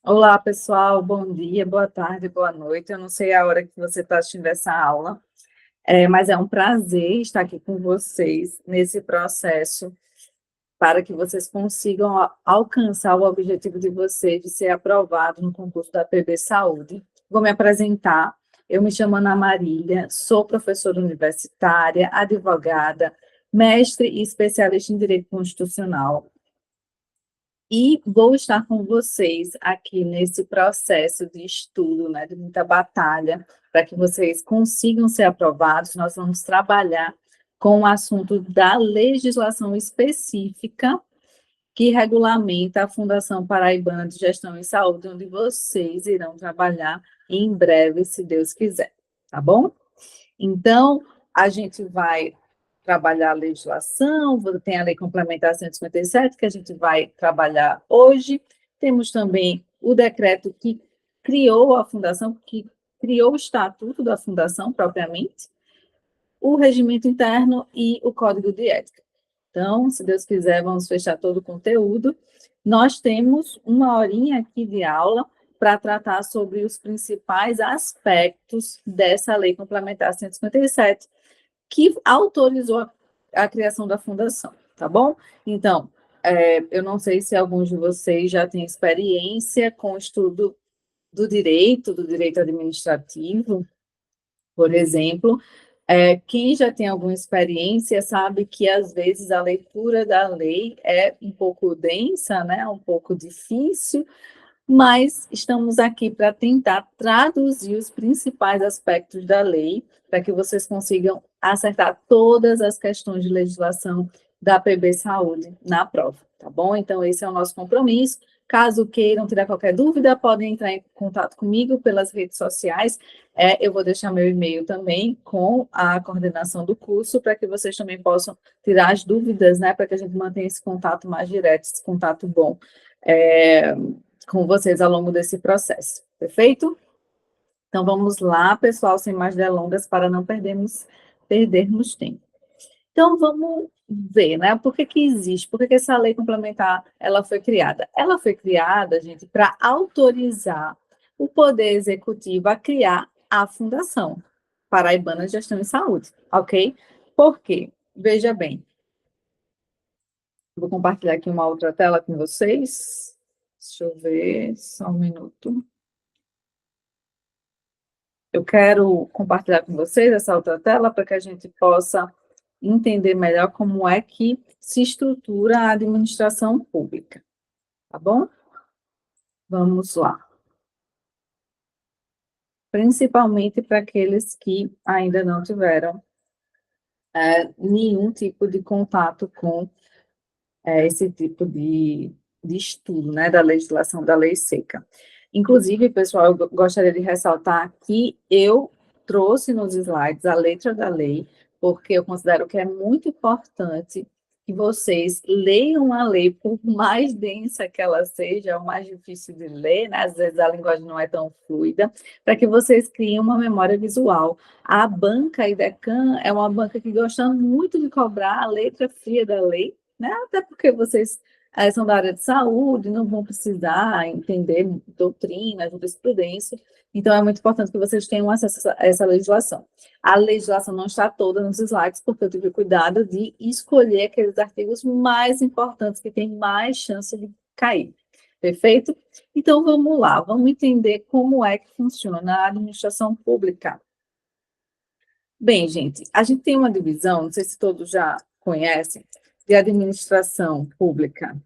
Olá, pessoal, bom dia, boa tarde, boa noite. Eu não sei a hora que você está assistindo essa aula, mas é um prazer estar aqui com vocês nesse processo para que vocês consigam alcançar o objetivo de vocês de ser aprovado no concurso da PB Saúde. Vou me apresentar. Eu me chamo Ana Marília, sou professora universitária, advogada, mestre e especialista em Direito Constitucional. E vou estar com vocês aqui nesse processo de estudo, né, de muita batalha, para que vocês consigam ser aprovados. Nós vamos trabalhar com o assunto da legislação específica que regulamenta a Fundação Paraibana de Gestão em Saúde, onde vocês irão trabalhar em breve, se Deus quiser, tá bom? Então, a gente vai trabalhar a legislação, tem a Lei Complementar 157, que a gente vai trabalhar hoje. Temos também o decreto que criou a fundação, que criou o estatuto da fundação propriamente, o regimento interno e o código de ética. Então, se Deus quiser, vamos fechar todo o conteúdo. Nós temos uma horinha aqui de aula para tratar sobre os principais aspectos dessa Lei Complementar 157, que autorizou a criação da fundação, tá bom? Então, eu não sei se alguns de vocês já têm experiência com o estudo do direito administrativo, por exemplo. Quem já tem alguma experiência sabe que, às vezes, a leitura da lei é um pouco densa, né? Um pouco difícil, mas estamos aqui para tentar traduzir os principais aspectos da lei, para que vocês consigam acertar todas as questões de legislação da PB Saúde na prova, tá bom? Então, esse é o nosso compromisso. Caso queiram tirar qualquer dúvida, podem entrar em contato comigo pelas redes sociais. Eu vou deixar meu e-mail também com a coordenação do curso, para que vocês também possam tirar as dúvidas, né? Para que a gente mantenha esse contato mais direto, esse contato bom. Com vocês ao longo desse processo, perfeito? Então, vamos lá, pessoal, sem mais delongas, para não perdermos tempo. Então, vamos ver, né, por que existe, por que essa lei complementar, ela foi criada? Ela foi criada, gente, para autorizar o Poder Executivo a criar a Fundação Paraibana de Gestão em Saúde, ok? Por quê? Veja bem, vou compartilhar aqui uma outra tela com vocês. Deixa eu ver, só um minuto. Eu quero compartilhar com vocês essa outra tela para que a gente possa entender melhor como é que se estrutura a administração pública, tá bom? Vamos lá. Principalmente para aqueles que ainda não tiveram nenhum tipo de contato com esse tipo de estudo, né, da legislação da lei seca. Inclusive, pessoal, eu gostaria de ressaltar que eu trouxe nos slides a letra da lei, porque eu considero que é muito importante que vocês leiam a lei, por mais densa que ela seja, ou mais difícil de ler, né? Às vezes a linguagem não é tão fluida, para que vocês criem uma memória visual. A banca IDECAN é uma banca que gosta muito de cobrar a letra fria da lei, né? Até porque vocês são da área de saúde, não vão precisar entender doutrina, jurisprudência, então é muito importante que vocês tenham acesso a essa legislação. A legislação não está toda nos slides, porque eu tive cuidado de escolher aqueles artigos mais importantes, que têm mais chance de cair. Perfeito? Então, vamos lá, vamos entender como é que funciona a administração pública. Bem, gente tem uma divisão, não sei se todos já conhecem, de administração pública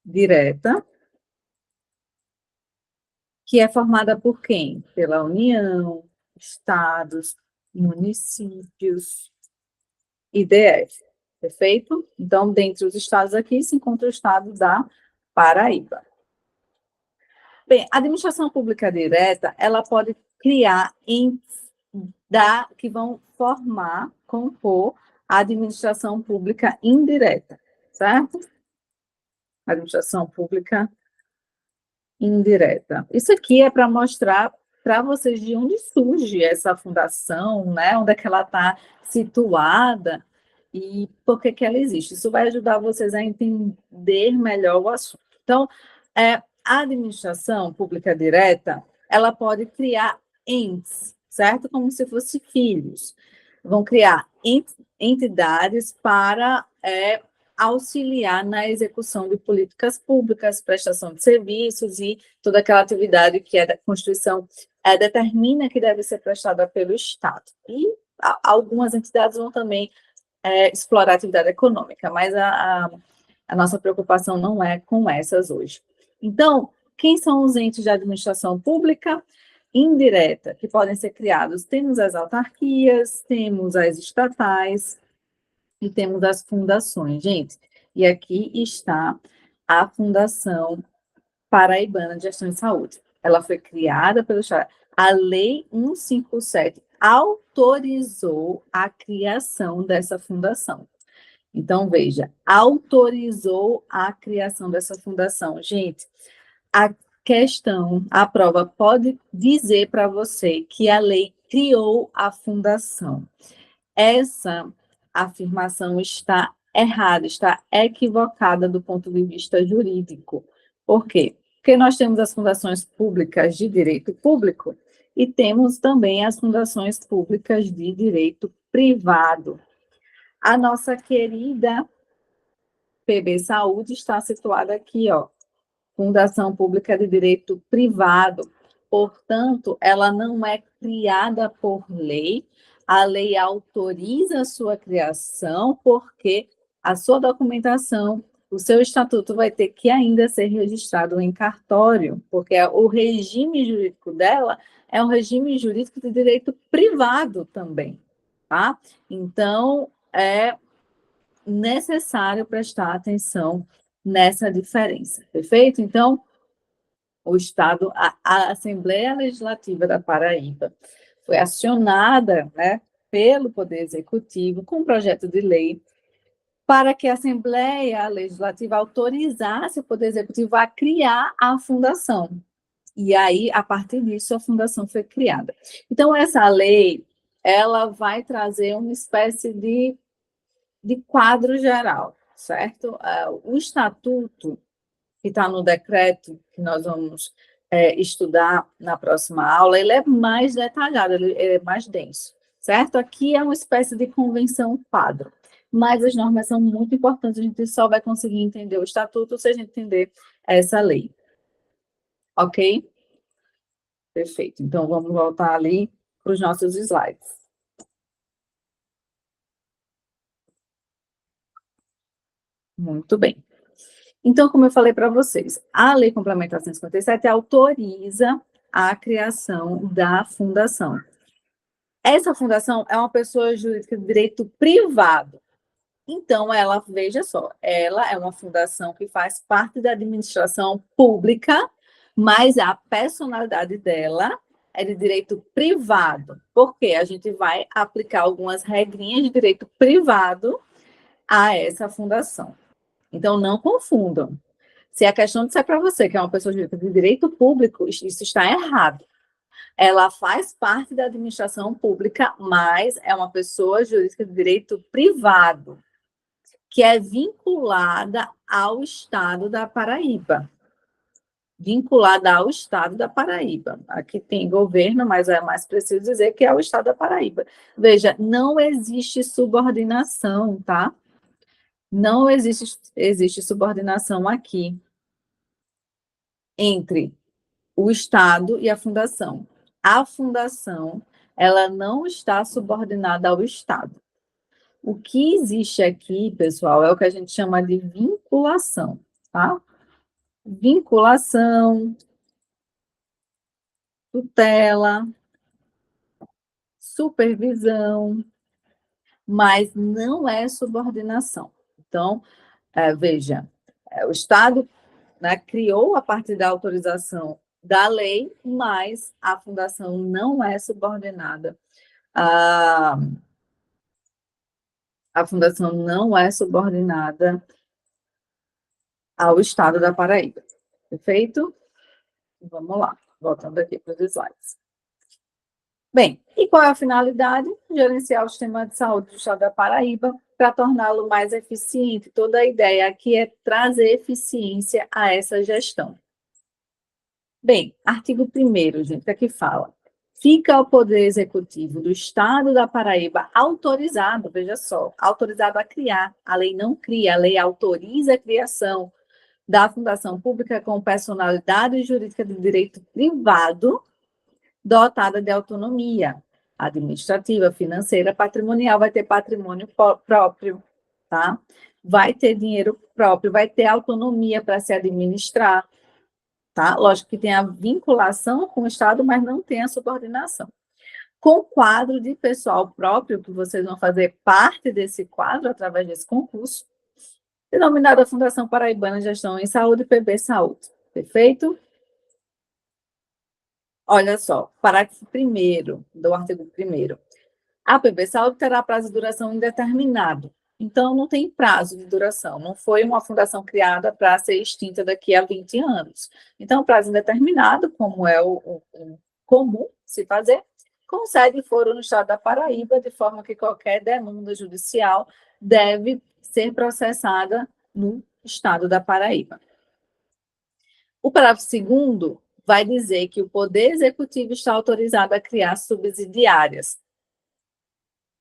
direta, que é formada por quem? Pela União, estados, municípios e DF, perfeito? Então, dentre os estados aqui, se encontra o estado da Paraíba. Bem, a administração pública direta, ela pode criar que vão compor a administração pública indireta, certo? Administração pública indireta. Isso aqui é para mostrar para vocês de onde surge essa fundação, né? Onde é que ela está situada e por que ela existe. Isso vai ajudar vocês a entender melhor o assunto. Então, A administração pública direta, ela pode criar entes, certo? Como se fossem filhos. Vão criar entidades para auxiliar na execução de políticas públicas, prestação de serviços e toda aquela atividade que a Constituição determina que deve ser prestada pelo Estado. E algumas entidades vão também explorar a atividade econômica, mas a nossa preocupação não é com essas hoje. Então, quem são os entes de administração pública indireta que podem ser criados? Temos as autarquias, temos as estatais e temos as fundações, gente. E aqui está a Fundação Paraibana de Gestão de Saúde. Ela foi criada pelo Estado. A Lei 157 autorizou a criação dessa fundação. Então, veja, autorizou a criação dessa fundação. Gente, a prova pode dizer para você que a lei criou a fundação. Essa afirmação está errada, está equivocada do ponto de vista jurídico. Por quê? Porque nós temos as fundações públicas de direito público e temos também as fundações públicas de direito privado. A nossa querida PB Saúde está situada aqui, ó, Fundação Pública de Direito Privado. Portanto, ela não é criada por lei, a lei autoriza a sua criação, porque a sua documentação, o seu estatuto vai ter que ainda ser registrado em cartório, porque o regime jurídico dela é um regime jurídico de direito privado também, tá? Então, é necessário prestar atenção nessa diferença, perfeito? Então, o Estado, a Assembleia Legislativa da Paraíba foi acionada, né, pelo Poder Executivo com um projeto de lei para que a Assembleia Legislativa autorizasse o Poder Executivo a criar a fundação. E aí, a partir disso, a fundação foi criada. Então, essa lei, ela vai trazer uma espécie de quadro geral, certo? O estatuto, que está no decreto, que nós vamos estudar na próxima aula, ele é mais detalhado, ele é mais denso, certo? Aqui é uma espécie de convenção quadro, mas as normas são muito importantes, a gente só vai conseguir entender o estatuto se a gente entender essa lei. Ok? Perfeito. Então, vamos voltar ali para os nossos slides. Muito bem. Então, como eu falei para vocês, a Lei Complementar 157 autoriza a criação da fundação. Essa fundação é uma pessoa jurídica de direito privado. Então, ela, veja só, ela é uma fundação que faz parte da administração pública, mas a personalidade dela é de direito privado. Porque a gente vai aplicar algumas regrinhas de direito privado a essa fundação. Então, não confundam. Se a questão disser para você que é uma pessoa jurídica de direito público, isso está errado. Ela faz parte da administração pública, mas é uma pessoa jurídica de direito privado, que é vinculada ao Estado da Paraíba. Vinculada ao Estado da Paraíba. Aqui tem governo, mas é mais preciso dizer que é o Estado da Paraíba. Veja, não existe subordinação, tá? Não existe subordinação aqui entre o Estado e a fundação. A fundação, ela não está subordinada ao Estado. O que existe aqui, pessoal, é o que a gente chama de vinculação, tá? Vinculação, tutela, supervisão, mas não é subordinação. Então, veja, o Estado, né, criou a partir da autorização da lei, mas a fundação não é subordinada. A fundação não é subordinada ao Estado da Paraíba. Perfeito? Vamos lá, voltando aqui para os slides. Bem, e qual é a finalidade? Gerenciar o sistema de saúde do Estado da Paraíba para torná-lo mais eficiente. Toda a ideia aqui é trazer eficiência a essa gestão. Bem, artigo 1º, gente, aqui fala. Fica ao Poder Executivo do Estado da Paraíba autorizado, veja só, autorizado a criar. A lei não cria, a lei autoriza a criação da fundação pública com personalidade jurídica de direito privado dotada de autonomia administrativa, financeira, patrimonial, vai ter patrimônio próprio, tá? Vai ter dinheiro próprio, vai ter autonomia para se administrar, tá? Lógico que tem a vinculação com o Estado, mas não tem a subordinação. Com quadro de pessoal próprio, que vocês vão fazer parte desse quadro através desse concurso, denominada Fundação Paraibana de Gestão em Saúde, PB Saúde. Perfeito? Olha só, parágrafo 1º do artigo 1º. A PB Saúde terá prazo de duração indeterminado. Então, não tem prazo de duração. Não foi uma fundação criada para ser extinta daqui a 20 anos. Então, prazo indeterminado, como é o comum se fazer, concede foro no estado da Paraíba, de forma que qualquer demanda judicial deve ser processada no estado da Paraíba. O parágrafo 2º vai dizer que o Poder Executivo está autorizado a criar subsidiárias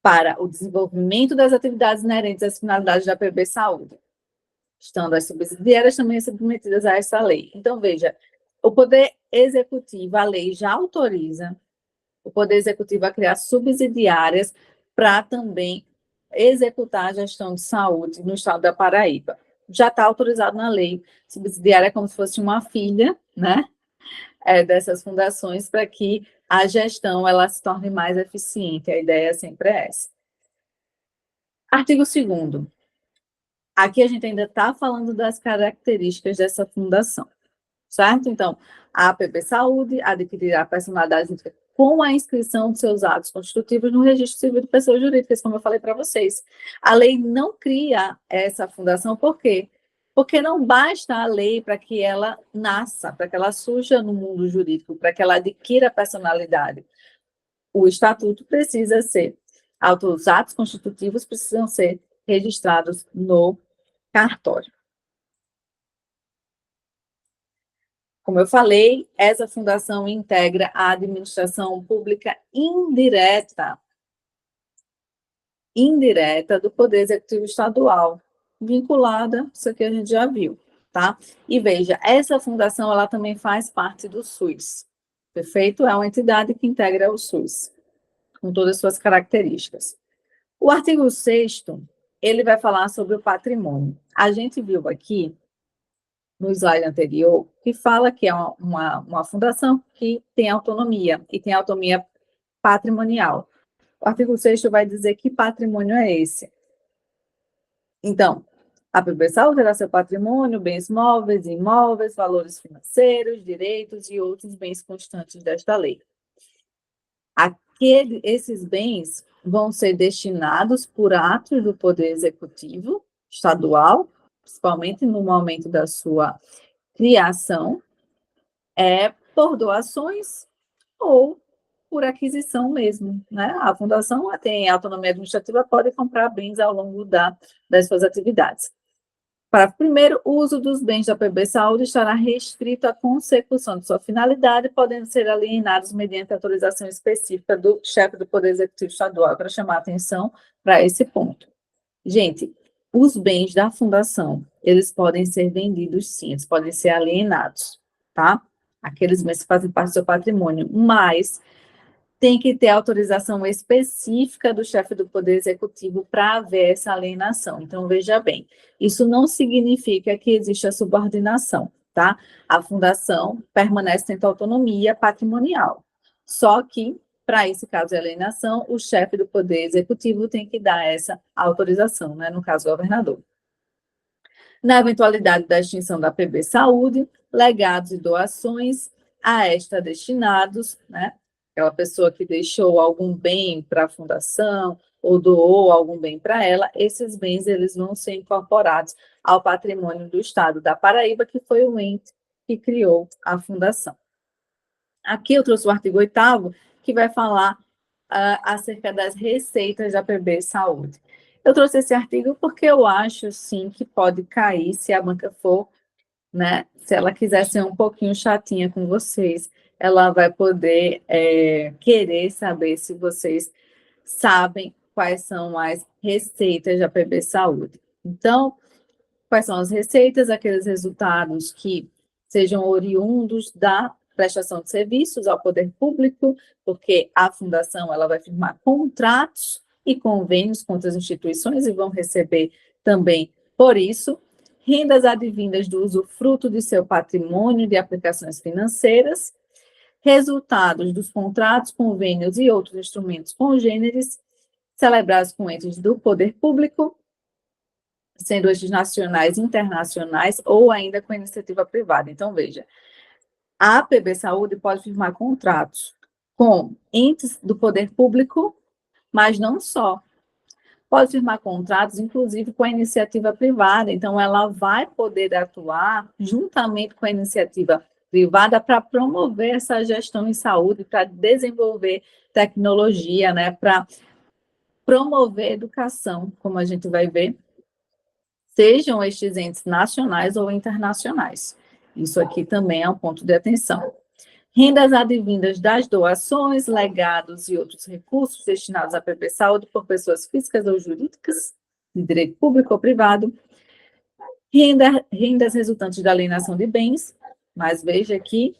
para o desenvolvimento das atividades inerentes às finalidades da PB Saúde, estando as subsidiárias também submetidas a essa lei. Então, veja, o Poder Executivo, a lei já autoriza o Poder Executivo a criar subsidiárias para também executar a gestão de saúde no estado da Paraíba. Já está autorizado na lei. Subsidiária é como se fosse uma filha, né? Dessas fundações, para que a gestão ela se torne mais eficiente. A ideia sempre é essa. Artigo 2º. Aqui a gente ainda está falando das características dessa fundação, certo? Então, a APB Saúde adquirirá a personalidade jurídica com a inscrição de seus atos constitutivos no Registro Civil de Pessoas Jurídicas, como eu falei para vocês. A lei não cria essa fundação, por quê? Porque não basta a lei para que ela nasça, para que ela surja no mundo jurídico, para que ela adquira personalidade. O estatuto precisa ser, os atos constitutivos precisam ser registrados no cartório. Como eu falei, essa fundação integra a administração pública indireta do Poder Executivo Estadual, vinculada, isso aqui a gente já viu, tá? E veja, essa fundação, ela também faz parte do SUS, perfeito? É uma entidade que integra o SUS, com todas as suas características. O artigo 6º, ele vai falar sobre o patrimônio. A gente viu aqui, no slide anterior, que fala que é uma fundação que tem autonomia, e tem autonomia patrimonial. O artigo 6º vai dizer que patrimônio é esse. Então, a PB Saúde terá seu patrimônio, bens móveis, imóveis, valores financeiros, direitos e outros bens constantes desta lei. Esses bens vão ser destinados por atos do Poder Executivo Estadual, principalmente no momento da sua criação, por doações ou por aquisição mesmo, né? A fundação tem autonomia administrativa, pode comprar bens ao longo das suas atividades. Para primeiro, o uso dos bens da PB Saúde estará restrito à consecução de sua finalidade, podendo ser alienados mediante autorização específica do chefe do Poder Executivo Estadual. Para chamar a atenção para esse ponto. Gente, os bens da fundação, eles podem ser vendidos sim, eles podem ser alienados, tá? Aqueles bens que fazem parte do seu patrimônio, mas tem que ter autorização específica do chefe do Poder Executivo para haver essa alienação. Então, veja bem, isso não significa que existe a subordinação, tá? A fundação permanece tendo autonomia patrimonial. Só que, para esse caso de alienação, o chefe do Poder Executivo tem que dar essa autorização, né? No caso, o governador. Na eventualidade da extinção da PB Saúde, legados e doações a esta destinados, né? Aquela pessoa que deixou algum bem para a fundação ou doou algum bem para ela, esses bens eles vão ser incorporados ao patrimônio do Estado da Paraíba, que foi o ente que criou a fundação. Aqui eu trouxe o artigo 8º, que vai falar acerca das receitas da PB Saúde. Eu trouxe esse artigo porque eu acho, sim, que pode cair se a banca for né? Se ela quiser ser um pouquinho chatinha com vocês, ela vai poder querer saber se vocês sabem quais são as receitas da PB Saúde. Então, quais são as receitas? Aqueles resultados que sejam oriundos da prestação de serviços ao poder público, porque a fundação ela vai firmar contratos e convênios com outras instituições e vão receber também por isso rendas advindas do usufruto de seu patrimônio de aplicações financeiras, resultados dos contratos, convênios e outros instrumentos congêneres celebrados com entes do poder público, sendo estes nacionais, internacionais ou ainda com iniciativa privada. Então, veja, a PB Saúde pode firmar contratos com entes do poder público, mas não só. Pode firmar contratos, inclusive, com a iniciativa privada. Então, ela vai poder atuar juntamente com a iniciativa privada para promover essa gestão em saúde, para desenvolver tecnologia, né, para promover educação, como a gente vai ver, sejam estes entes nacionais ou internacionais. Isso aqui também é um ponto de atenção. Rendas advindas das doações, legados e outros recursos destinados à PB Saúde por pessoas físicas ou jurídicas, de direito público ou privado. Rendas resultantes da alienação de bens, mas veja que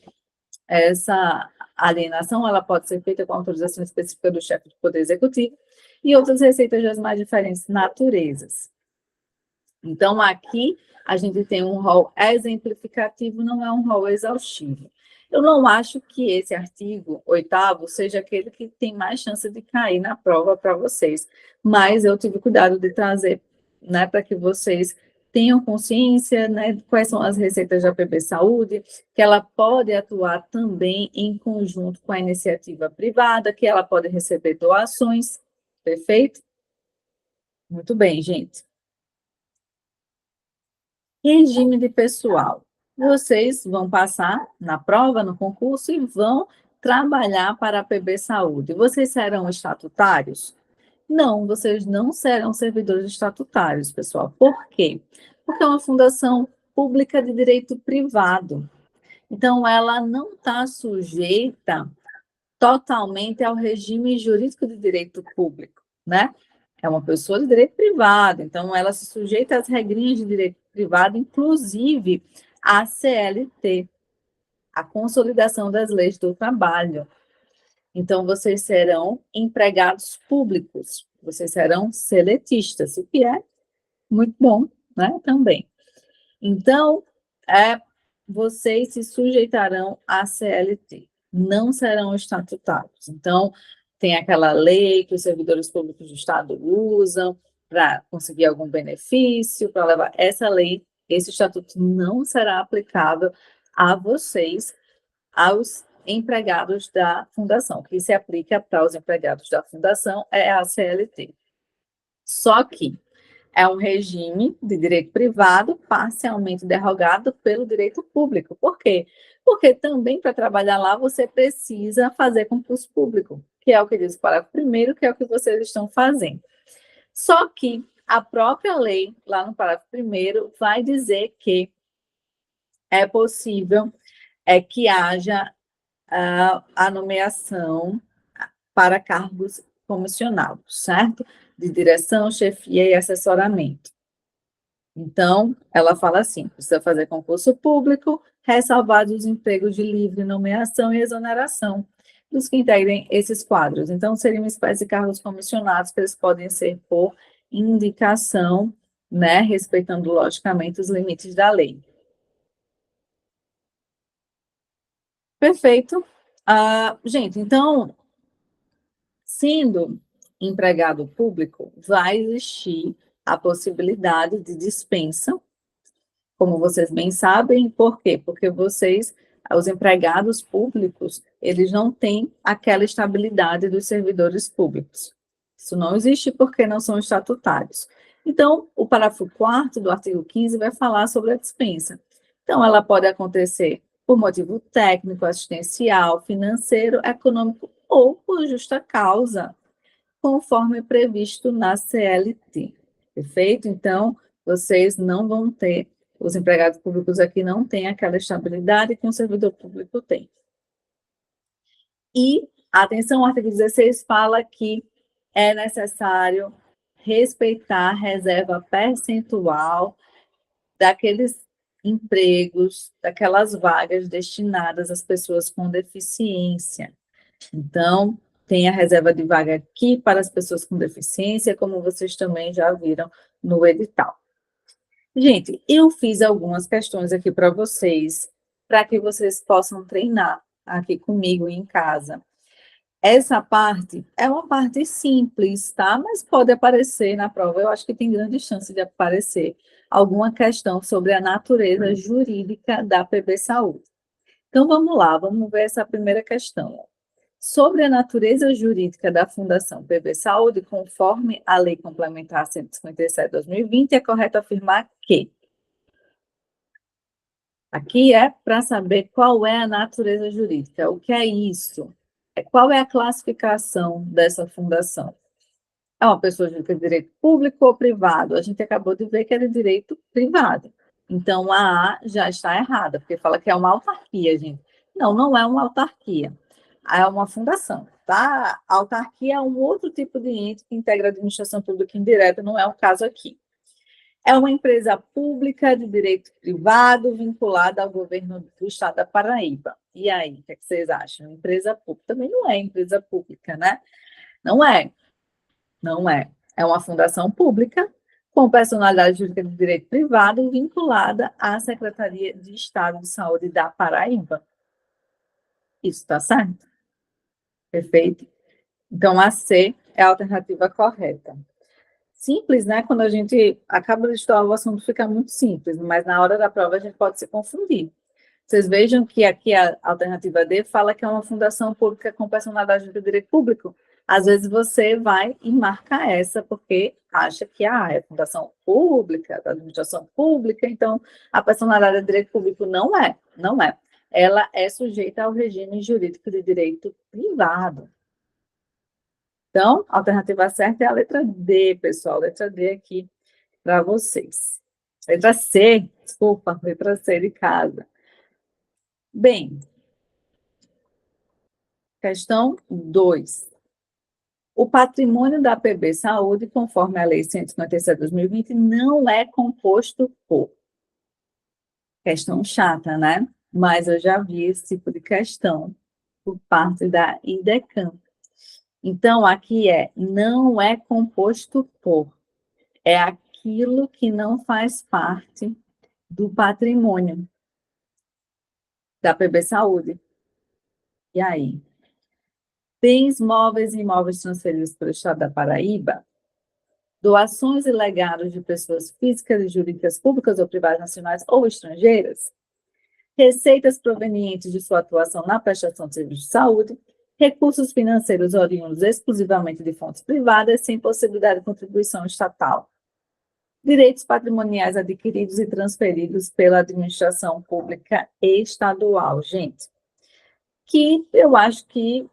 essa alienação ela pode ser feita com autorização específica do chefe do Poder Executivo e outras receitas das mais diferentes naturezas. Então, aqui a gente tem um rol exemplificativo, não é um rol exaustivo. Eu não acho que esse artigo 8º seja aquele que tem mais chance de cair na prova para vocês, mas eu tive cuidado de trazer, né, para que vocês tenham consciência, né, de quais são as receitas da PB Saúde, que ela pode atuar também em conjunto com a iniciativa privada, que ela pode receber doações, perfeito? Muito bem, gente. Regime de pessoal. Vocês vão passar na prova, no concurso, e vão trabalhar para a PB Saúde. Vocês serão estatutários? Não, vocês não serão servidores estatutários, pessoal. Por quê? Porque é uma fundação pública de direito privado. Então, ela não está sujeita totalmente ao regime jurídico de direito público, né? É uma pessoa de direito privado, então ela se sujeita às regrinhas de direito privado, inclusive a CLT, a Consolidação das Leis do Trabalho. Então, vocês serão empregados públicos, vocês serão seletistas, o que é muito bom, né, também. Então, vocês se sujeitarão à CLT, não serão estatutários. Então, tem aquela lei que os servidores públicos do Estado usam para conseguir algum benefício, para levar essa lei, esse estatuto não será aplicável a vocês, aos empregados da fundação. O que se aplica para os empregados da fundação é a CLT. Só que é um regime de direito privado parcialmente derogado pelo direito público. Por quê? Porque também para trabalhar lá você precisa fazer concurso público, que é o que diz o parágrafo 1º, que é o que vocês estão fazendo. Só que a própria lei, lá no parágrafo 1º, vai dizer que é possível que haja a nomeação para cargos comissionados, certo? De direção, chefia e assessoramento. Então, ela fala assim, precisa fazer concurso público, ressalvados os empregos de livre nomeação e exoneração dos que integrem esses quadros. Então, seriam uma espécie de cargos comissionados, que eles podem ser por indicação, né, respeitando, logicamente, os limites da lei. Perfeito. Gente, então, sendo empregado público, vai existir a possibilidade de dispensa, como vocês bem sabem. Por quê? Porque vocês, os empregados públicos, eles não têm aquela estabilidade dos servidores públicos. Isso não existe porque não são estatutários. Então, o parágrafo 4º do artigo 15 vai falar sobre a dispensa. Então, ela pode acontecer por motivo técnico, assistencial, financeiro, econômico ou por justa causa, conforme previsto na CLT. Perfeito? Então, vocês não vão ter Os empregados públicos aqui não têm aquela estabilidade que um servidor público tem. E, atenção, o artigo 16 fala que é necessário respeitar a reserva percentual daqueles empregos, daquelas vagas destinadas às pessoas com deficiência. Então, tem a reserva de vaga aqui para as pessoas com deficiência, como vocês também já viram no edital. Gente, eu fiz algumas questões aqui para vocês, para que vocês possam treinar aqui comigo em casa. Essa parte é uma parte simples, tá? Mas pode aparecer na prova, eu acho que tem grande chance de aparecer alguma questão sobre a natureza jurídica da PB Saúde. Então, vamos lá, vamos ver essa primeira questão. Sobre a natureza jurídica da Fundação PB Saúde, conforme a Lei Complementar 157/2020, é correto afirmar que... Aqui é para saber qual é a natureza jurídica. O que é isso? Qual é a classificação dessa fundação? É uma pessoa jurídica de direito público ou privado? A gente acabou de ver que é de direito privado. Então, a já está errada, porque fala que é uma autarquia, gente. Não, não é uma autarquia. É uma fundação, tá? A autarquia é um outro tipo de ente que integra a administração pública indireta, não é o caso aqui. É uma empresa pública de direito privado vinculada ao governo do estado da Paraíba. E aí, o que, é que vocês acham? Empresa pública também não é empresa pública, né? Não é. Não é. É uma fundação pública com personalidade jurídica de direito privado vinculada à Secretaria de Estado de Saúde da Paraíba. Isso está certo? Perfeito? Então, a C é a alternativa correta. Simples, né? Quando a gente acaba de estudar, o assunto fica muito simples, mas na hora da prova a gente pode se confundir. Vocês vejam que aqui a alternativa D fala que é uma fundação pública com personalidade de direito público. Às vezes você vai e marca essa, porque acha que é fundação pública, da administração pública, então a personalidade de direito público não é, não é. Ela é sujeita ao regime jurídico de direito privado. Então, a alternativa certa é a letra D, pessoal, letra D aqui para vocês. Letra C, desculpa, letra C de casa. Bem, questão 2. O patrimônio da PB Saúde, conforme a Lei 157/2020, não é composto por... Questão chata, né? Mas eu já vi esse tipo de questão por parte da IDECAM. Então, aqui não é composto por. É aquilo que não faz parte do patrimônio da PB Saúde. E aí? Bens móveis e imóveis transferidos pelo Estado da Paraíba, doações e legados de pessoas físicas e jurídicas públicas ou privadas nacionais ou estrangeiras, receitas provenientes de sua atuação na prestação de serviços de saúde, recursos financeiros oriundos exclusivamente de fontes privadas, sem possibilidade de contribuição estatal, direitos patrimoniais adquiridos e transferidos pela administração pública estadual. Gente, que eu acho que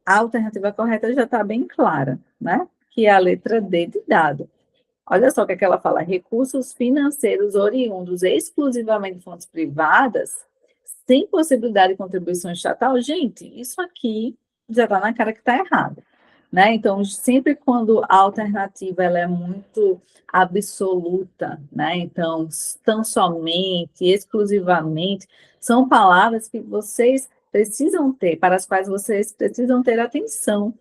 a alternativa correta já está bem clara, né? Que é a letra D de dado. Olha só o que é que ela fala: recursos financeiros oriundos exclusivamente de fontes privadas, sem possibilidade de contribuição estatal. Gente, isso aqui já está na cara que está errado, né? Então, sempre quando a alternativa ela é muito absoluta, né? Então, tão somente, exclusivamente, são palavras que vocês precisam ter, para as quais vocês precisam ter atenção.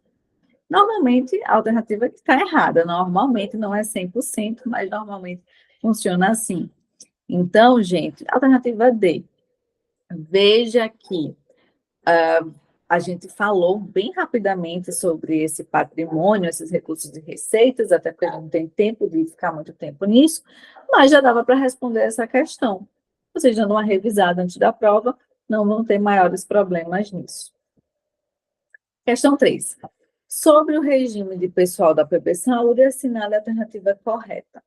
Normalmente, a alternativa está errada, normalmente não é 100%, mas normalmente funciona assim. Então, gente, alternativa D. Veja que a gente falou bem rapidamente sobre esse patrimônio, esses recursos e receitas, até porque a gente não tem tempo de ficar muito tempo nisso, mas já dava para responder essa questão. Vocês dando uma revisada antes da prova, não vão ter maiores problemas nisso. Questão 3. Sobre o regime de pessoal da PB Saúde, assinale a alternativa correta.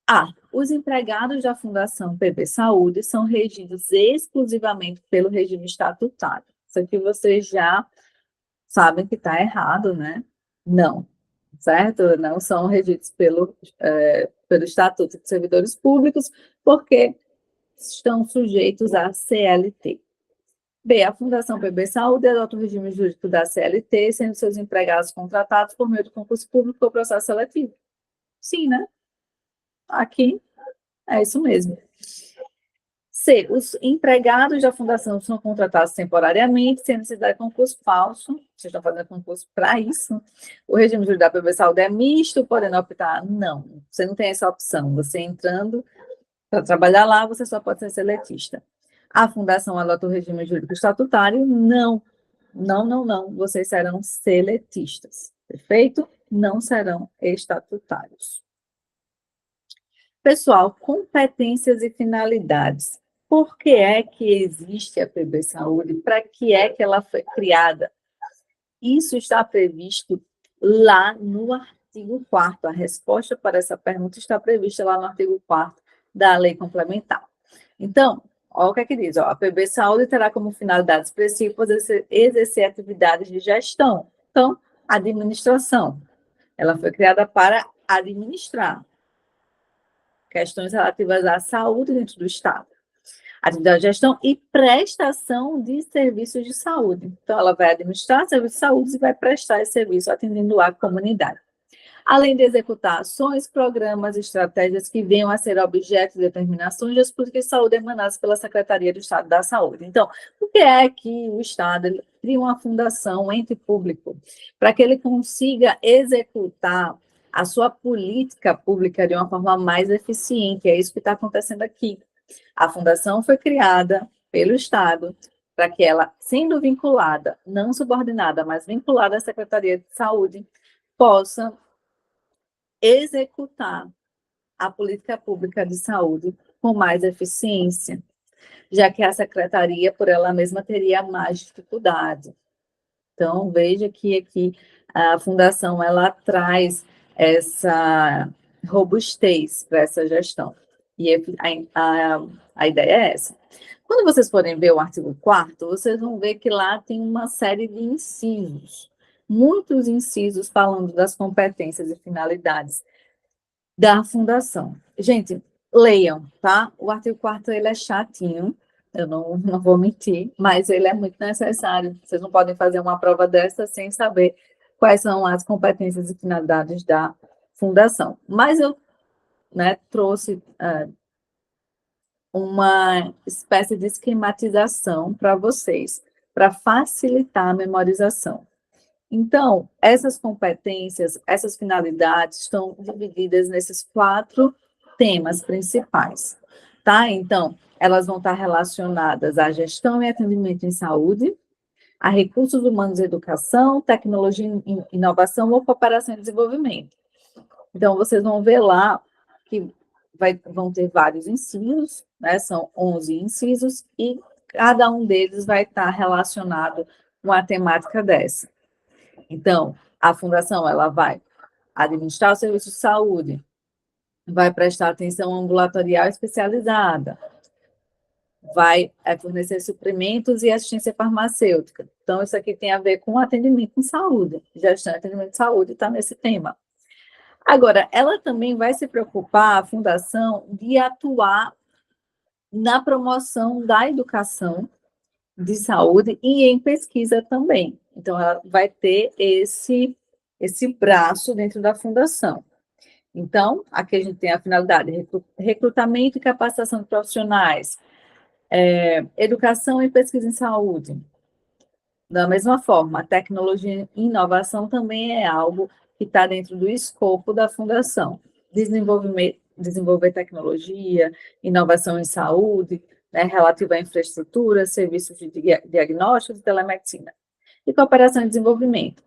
A. Os empregados da Fundação PB Saúde são regidos exclusivamente pelo regime estatutário. Isso aqui vocês já sabem que está errado, né? Não. certo? Não são regidos pelo Estatuto de Servidores Públicos, porque estão sujeitos à CLT. B, a Fundação PB Saúde adota o regime jurídico da CLT, sendo seus empregados contratados por meio de concurso público ou processo seletivo. Sim, né? Aqui é isso mesmo. C, os empregados da fundação são contratados temporariamente, sem necessidade de concurso falso. Vocês estão fazendo concurso para isso? O regime jurídico da PB Saúde é misto, podendo optar? Não, você não tem essa opção. Você entrando para trabalhar lá, você só pode ser seletista. A fundação adota o regime jurídico estatutário? Não, não, não, não. Vocês serão seletistas, perfeito? Não serão estatutários. Pessoal, competências e finalidades. Por que é que existe a PB Saúde? Para que é que ela foi criada? Isso está previsto lá no artigo 4º. A resposta para essa pergunta está prevista lá no artigo 4º da Lei Complementar. Então, olha o que é que diz. Ó, a PB Saúde terá como finalidade expressiva exercer atividades de gestão. Então, administração. Ela foi criada para administrar questões relativas à saúde dentro do Estado. Atividade de gestão e prestação de serviços de saúde. Então, ela vai administrar serviços de saúde e vai prestar esse serviço atendendo a comunidade. Além de executar ações, programas, estratégias que venham a ser objeto de determinações das políticas de saúde emanadas pela Secretaria do Estado da Saúde. Então, por que é que o Estado cria uma fundação, um ente público, para que ele consiga executar a sua política pública de uma forma mais eficiente? É isso que está acontecendo aqui. A fundação foi criada pelo Estado para que ela, sendo vinculada, não subordinada, mas vinculada à Secretaria de Saúde, possa executar a política pública de saúde com mais eficiência, já que a secretaria, por ela mesma, teria mais dificuldade. Então, veja que aqui a fundação, ela traz essa robustez para essa gestão. E a ideia é essa. Quando vocês forem ver o artigo 4º, vocês vão ver que lá tem uma série de incisos, muitos incisos falando das competências e finalidades da fundação. Gente, leiam, tá? O artigo 4º, ele é chatinho, eu não vou mentir, mas ele é muito necessário. Vocês não podem fazer uma prova dessa sem saber quais são as competências e finalidades da fundação. Mas eu, trouxe uma espécie de esquematização para vocês, para facilitar a memorização. Então, essas competências, essas finalidades estão divididas nesses 4 temas principais, tá? Então, elas vão estar relacionadas à gestão e atendimento em saúde, a recursos humanos e educação, tecnologia e inovação ou cooperação e desenvolvimento. Então, vocês vão ver lá que vão ter vários incisos, são 11 incisos, e cada um deles vai estar relacionado com a temática dessa. Então, a fundação, ela vai administrar o serviço de saúde, vai prestar atenção ambulatorial especializada, vai fornecer suprimentos e assistência farmacêutica. Então, isso aqui tem a ver com atendimento em saúde, gestão de atendimento de saúde está nesse tema. Agora, ela também vai se preocupar, a fundação, de atuar na promoção da educação de saúde e em pesquisa também. Então, ela vai ter esse braço dentro da fundação. Então, aqui a gente tem a finalidade de recrutamento e capacitação de profissionais, educação e pesquisa em saúde. Da mesma forma, tecnologia e inovação também é algo que está dentro do escopo da fundação. Desenvolver tecnologia, inovação em saúde, relativa à infraestrutura, serviços de diagnóstico e telemedicina. E cooperação e desenvolvimento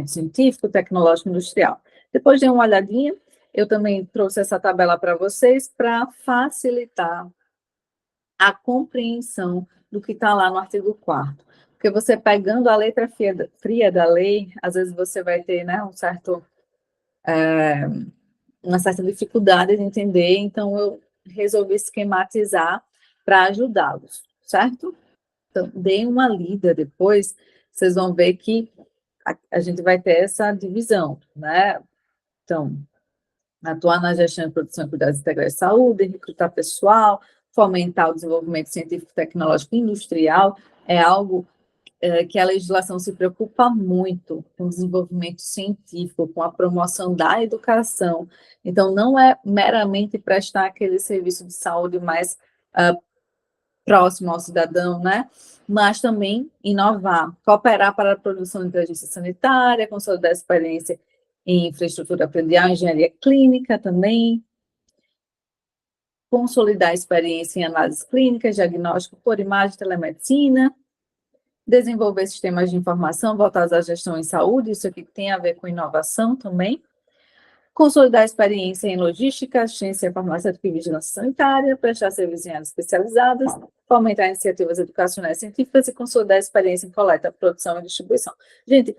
científico, tecnológico e industrial. Depois de uma olhadinha, eu também trouxe essa tabela para vocês para facilitar a compreensão do que está lá no artigo 4º. Porque você pegando a letra fria da lei, às vezes você vai ter uma certa dificuldade de entender, então eu resolvi esquematizar para ajudá-los, certo? Então, deem uma lida depois, vocês vão ver que a gente vai ter essa divisão, né? Então, atuar na gestão de produção e cuidados integrais de saúde, recrutar pessoal, fomentar o desenvolvimento científico, tecnológico e industrial, é algo que a legislação se preocupa muito com o desenvolvimento científico, com a promoção da educação. Então, não é meramente prestar aquele serviço de saúde mais próximo ao cidadão, né? Mas também inovar, cooperar para a produção de inteligência sanitária, consolidar a experiência em infraestrutura predial, engenharia clínica também, consolidar a experiência em análises clínicas, diagnóstico por imagem, telemedicina, desenvolver sistemas de informação voltados à gestão em saúde, isso aqui tem a ver com inovação também, consolidar a experiência em logística, ciência farmacêutica e vigilância sanitária, prestar serviços em áreas especializadas, fomentar iniciativas educacionais e científicas e consolidar a experiência em coleta, produção e distribuição. Gente,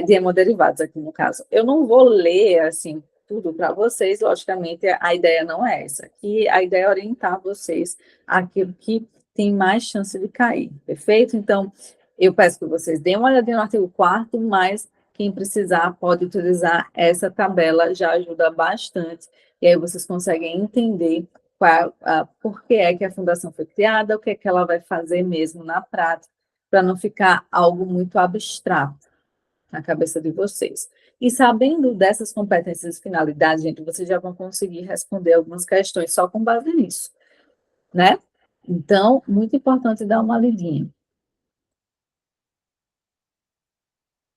de hemoderivados aqui no caso. Eu não vou ler, assim, tudo para vocês, logicamente, a ideia não é essa. Aqui a ideia é orientar vocês àquilo que tem mais chance de cair, perfeito? Então, eu peço que vocês deem uma olhadinha no artigo 4º, mas quem precisar pode utilizar essa tabela, já ajuda bastante, e aí vocês conseguem entender por que é que a fundação foi criada, o que é que ela vai fazer mesmo na prática, para não ficar algo muito abstrato na cabeça de vocês. E sabendo dessas competências e finalidades, gente, vocês já vão conseguir responder algumas questões só com base nisso, né? Então, muito importante dar uma lidinha.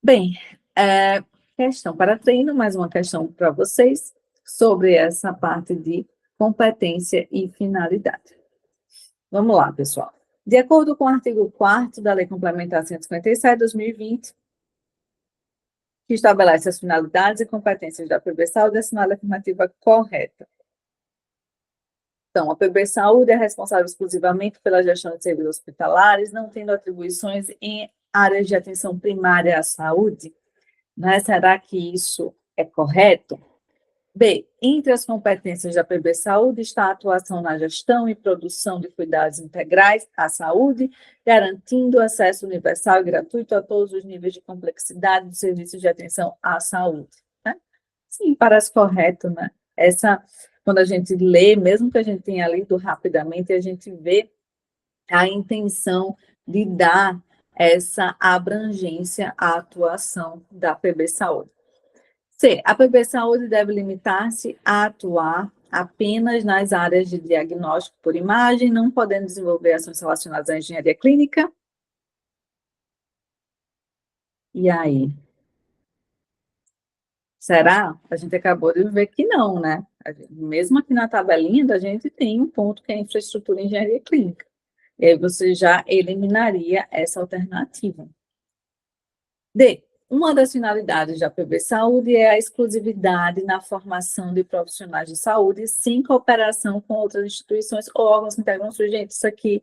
Bem, questão para treino, mais uma questão para vocês sobre essa parte de competência e finalidade. Vamos lá, pessoal. De acordo com o artigo 4º da Lei Complementar 157, 2020, que estabelece as finalidades e competências da PB Saúde, assinala a afirmativa correta. Então, a PB Saúde é responsável exclusivamente pela gestão de serviços hospitalares, não tendo atribuições em áreas de atenção primária à saúde. Né? Será que isso é correto? B, entre as competências da PB Saúde está a atuação na gestão e produção de cuidados integrais à saúde, garantindo acesso universal e gratuito a todos os níveis de complexidade dos serviços de atenção à saúde. Né? Sim, parece correto, né? Quando a gente lê, mesmo que a gente tenha lido rapidamente, a gente vê a intenção de dar essa abrangência à atuação da PB Saúde. C. A PB Saúde deve limitar-se a atuar apenas nas áreas de diagnóstico por imagem, não podendo desenvolver ações relacionadas à engenharia clínica. E aí? Será? A gente acabou de ver que não, né? Mesmo aqui na tabelinha, a gente tem um ponto que é infraestrutura e engenharia clínica. E aí você já eliminaria essa alternativa. D. Uma das finalidades da PB Saúde é a exclusividade na formação de profissionais de saúde, sem cooperação com outras instituições ou órgãos que integram. Gente, isso aqui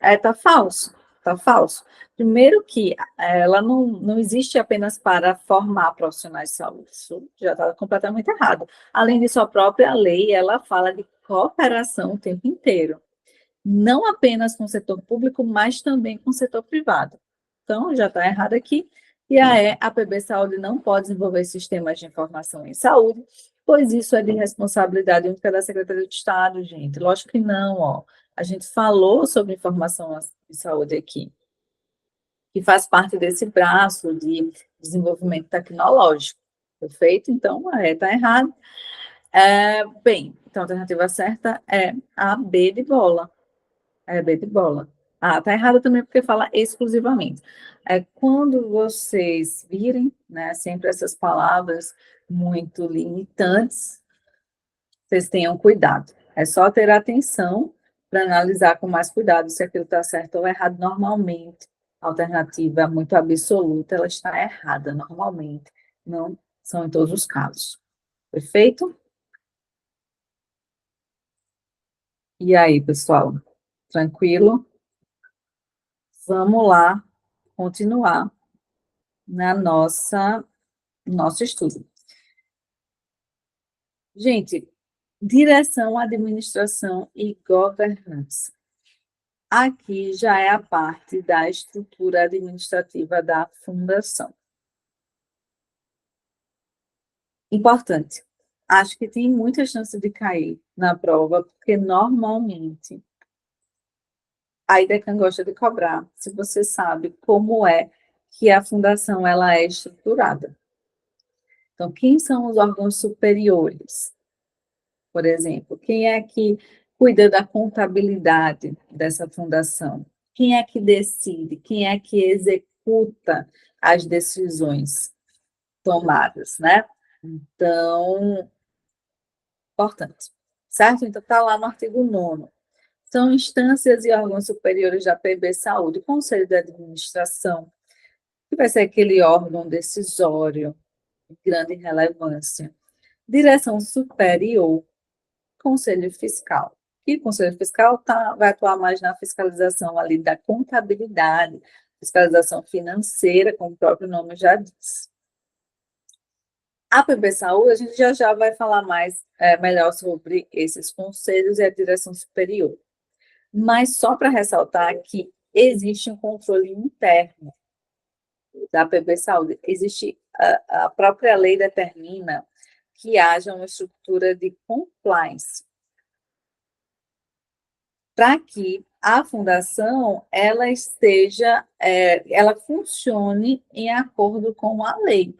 está falso, está falso. Primeiro que ela não existe apenas para formar profissionais de saúde, isso já está completamente errado. Além disso, a própria lei, ela fala de cooperação o tempo inteiro. Não apenas com o setor público, mas também com o setor privado. Então, já está errado aqui. E a PB Saúde não pode desenvolver sistemas de informação em saúde, pois isso é de responsabilidade única da Secretaria de Estado, gente. Lógico que não, ó. A gente falou sobre informação em saúde aqui, que faz parte desse braço de desenvolvimento tecnológico, perfeito? Então, está errado. Bem, então a alternativa certa é a B de bola. É B de bola. Ah, tá errado também porque fala exclusivamente. Quando vocês virem, né, sempre essas palavras muito limitantes, vocês tenham cuidado. É só ter atenção para analisar com mais cuidado se aquilo está certo ou errado. Normalmente, a alternativa muito absoluta, ela está errada, normalmente. Não são em todos os casos. Perfeito? E aí, pessoal? Tranquilo? Vamos lá continuar na nosso estudo. Gente, direção, administração e governança. Aqui já é a parte da estrutura administrativa da fundação. Importante. Acho que tem muita chance de cair na prova, porque normalmente a IDECAN gosta de cobrar, se você sabe como é que a fundação ela é estruturada. Então, quem são os órgãos superiores? Por exemplo, quem é que cuida da contabilidade dessa fundação? Quem é que decide? Quem é que executa as decisões tomadas, né? Então, importante, certo? Então, está lá no artigo 9º. São instâncias e órgãos superiores da PB Saúde, Conselho de Administração, que vai ser aquele órgão decisório de grande relevância. Direção Superior, Conselho Fiscal. E o Conselho Fiscal vai atuar mais na fiscalização ali da contabilidade, fiscalização financeira, como o próprio nome já diz. A PB Saúde, a gente já vai falar mais, melhor sobre esses conselhos e a direção superior. Mas só para ressaltar que existe um controle interno da PB Saúde. Existe, a própria lei determina que haja uma estrutura de compliance para que a fundação ela esteja, ela funcione em acordo com a lei,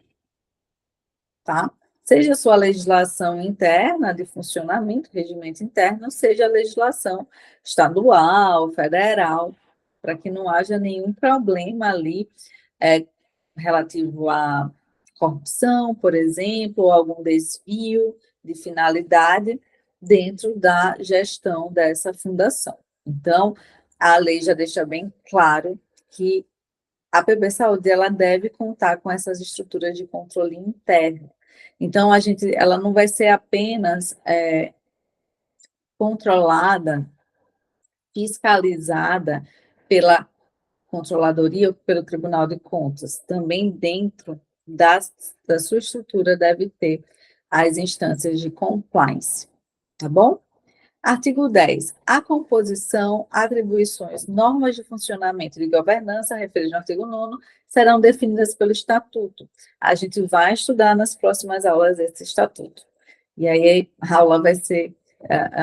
tá? Seja a sua legislação interna de funcionamento, regimento interno, seja a legislação estadual, federal, para que não haja nenhum problema ali relativo à corrupção, por exemplo, ou algum desvio de finalidade dentro da gestão dessa fundação. Então, a lei já deixa bem claro que a PB Saúde ela deve contar com essas estruturas de controle interno. Então, ela não vai ser apenas controlada, fiscalizada pela Controladoria ou pelo Tribunal de Contas. Também dentro da sua estrutura deve ter as instâncias de compliance, tá bom? Artigo 10. A composição, atribuições, normas de funcionamento e de governança, referidas no artigo 9º, serão definidas pelo Estatuto. A gente vai estudar nas próximas aulas esse Estatuto. E aí a aula vai ser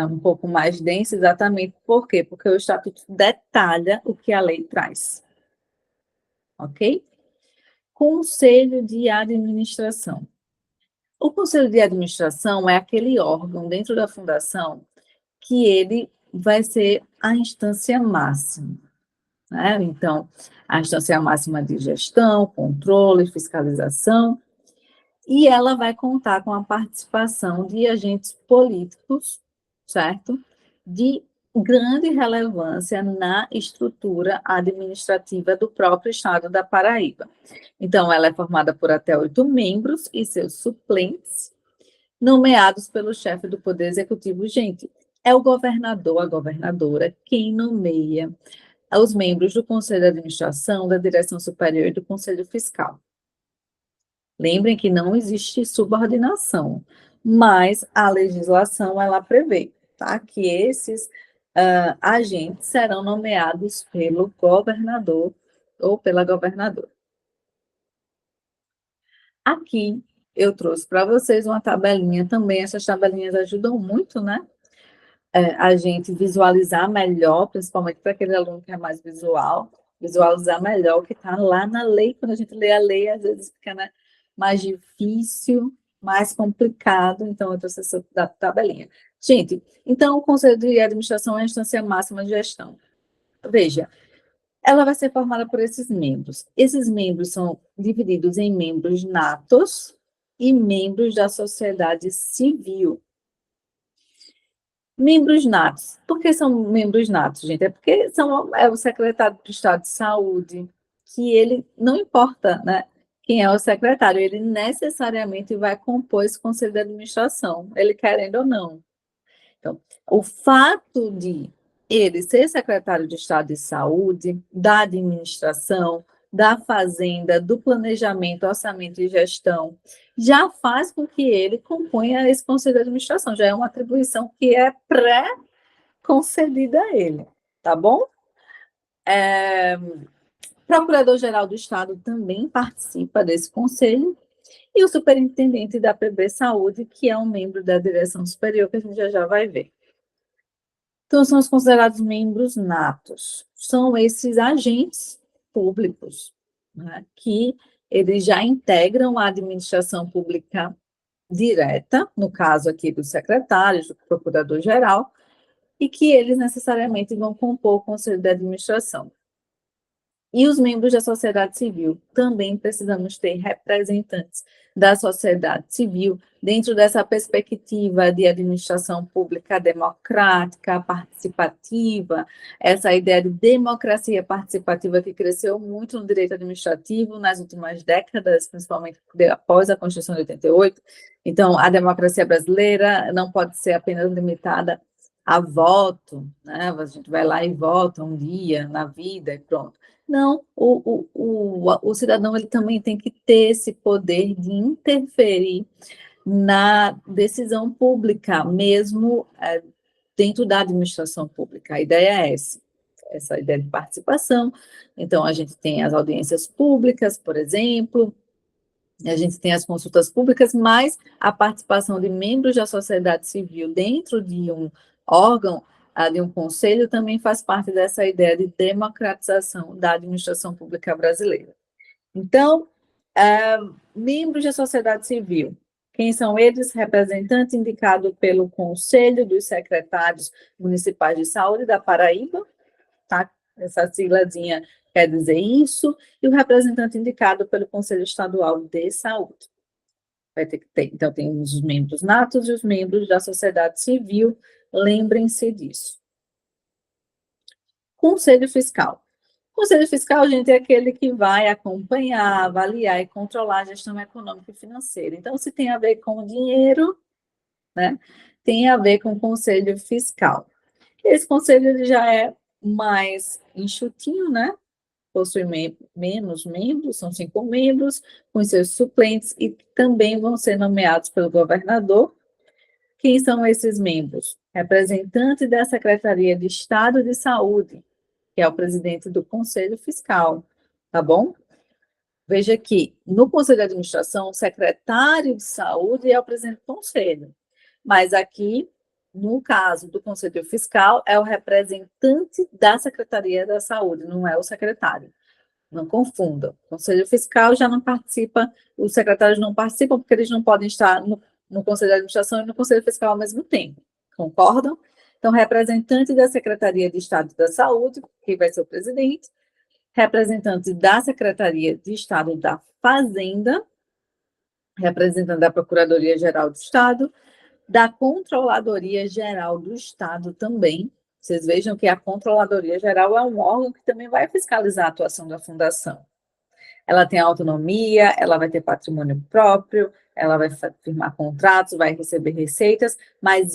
um pouco mais densa, exatamente por quê? Porque o Estatuto detalha o que a lei traz. Ok? Conselho de Administração. O Conselho de Administração é aquele órgão dentro da fundação que ele vai ser a instância máxima, né? Então, a instância máxima de gestão, controle, fiscalização, e ela vai contar com a participação de agentes políticos, certo? De grande relevância na estrutura administrativa do próprio estado da Paraíba. Então, ela é formada por até 8 membros e seus suplentes, nomeados pelo chefe do Poder Executivo. Gente, é o governador, a governadora, quem nomeia os membros do Conselho de Administração, da Direção Superior e do Conselho Fiscal. Lembrem que não existe subordinação, mas a legislação, ela prevê, tá? Que esses agentes serão nomeados pelo governador ou pela governadora. Aqui eu trouxe para vocês uma tabelinha também, essas tabelinhas ajudam muito, né? A gente visualizar melhor, principalmente para aquele aluno que é mais visual, visualizar melhor o que está lá na lei. Quando a gente lê a lei, às vezes fica, né, mais difícil, mais complicado, então eu trouxe essa tabelinha. Gente, então o Conselho de Administração é a instância máxima de gestão. Veja, ela vai ser formada por esses membros. Esses membros são divididos em membros natos e membros da sociedade civil. Membros natos. Por que são membros natos, gente? É porque é o secretário de Estado de Saúde, que ele, não importa, né, quem é o secretário, ele necessariamente vai compor esse conselho de administração, ele querendo ou não. Então, o fato de ele ser secretário de Estado de Saúde, da administração, da fazenda, do planejamento, orçamento e gestão, já faz com que ele componha esse conselho de administração, já é uma atribuição que é pré-concedida a ele, tá bom? Procurador-Geral do Estado também participa desse conselho, e o superintendente da PB Saúde, que é um membro da direção superior, que a gente já vai ver. Então, são os considerados membros natos. São esses agentes públicos, né, que eles já integram a administração pública direta, no caso aqui dos secretários, do procurador-geral, e que eles necessariamente vão compor o conselho de administração. E os membros da sociedade civil, também precisamos ter representantes da sociedade civil dentro dessa perspectiva de administração pública democrática, participativa, essa ideia de democracia participativa que cresceu muito no direito administrativo nas últimas décadas, principalmente após a Constituição de 88. Então, a democracia brasileira não pode ser apenas limitada a voto, né? A gente vai lá e vota um dia na vida e pronto. Não, o cidadão ele também tem que ter esse poder de interferir na decisão pública, mesmo dentro da administração pública. A ideia é essa ideia de participação. Então, a gente tem as audiências públicas, por exemplo, a gente tem as consultas públicas, mas a participação de membros da sociedade civil dentro de um órgão, de um conselho, também faz parte dessa ideia de democratização da administração pública brasileira. Então, membros da sociedade civil, quem são eles? Representante indicado pelo Conselho dos Secretários Municipais de Saúde da Paraíba, tá? Essa siglazinha quer dizer isso, e o representante indicado pelo Conselho Estadual de Saúde. Vai ter que ter, então, tem os membros natos e os membros da sociedade civil, lembrem-se disso. Conselho Fiscal. Conselho Fiscal, gente, é aquele que vai acompanhar, avaliar e controlar a gestão econômica e financeira. Então, se tem a ver com dinheiro, né, tem a ver com o Conselho Fiscal. Esse conselho ele já é mais enxutinho, né? Possui menos membros, são 5 membros, com seus suplentes, e também vão ser nomeados pelo governador. Quem são esses membros? Representante da Secretaria de Estado de Saúde, que é o presidente do Conselho Fiscal, tá bom? Veja que no Conselho de Administração, o secretário de Saúde é o presidente do Conselho, mas aqui, no caso do Conselho Fiscal, é o representante da Secretaria da Saúde, não é o secretário. Não confunda. O Conselho Fiscal já não participa, os secretários não participam porque eles não podem estar no Conselho de Administração e no Conselho Fiscal ao mesmo tempo. Concordam? Então, representante da Secretaria de Estado da Saúde, que vai ser o presidente, representante da Secretaria de Estado da Fazenda, representante da Procuradoria-Geral do Estado, da Controladoria Geral do Estado também. Vocês vejam que a Controladoria Geral é um órgão que também vai fiscalizar a atuação da fundação. Ela tem autonomia, ela vai ter patrimônio próprio, ela vai firmar contratos, vai receber receitas, mas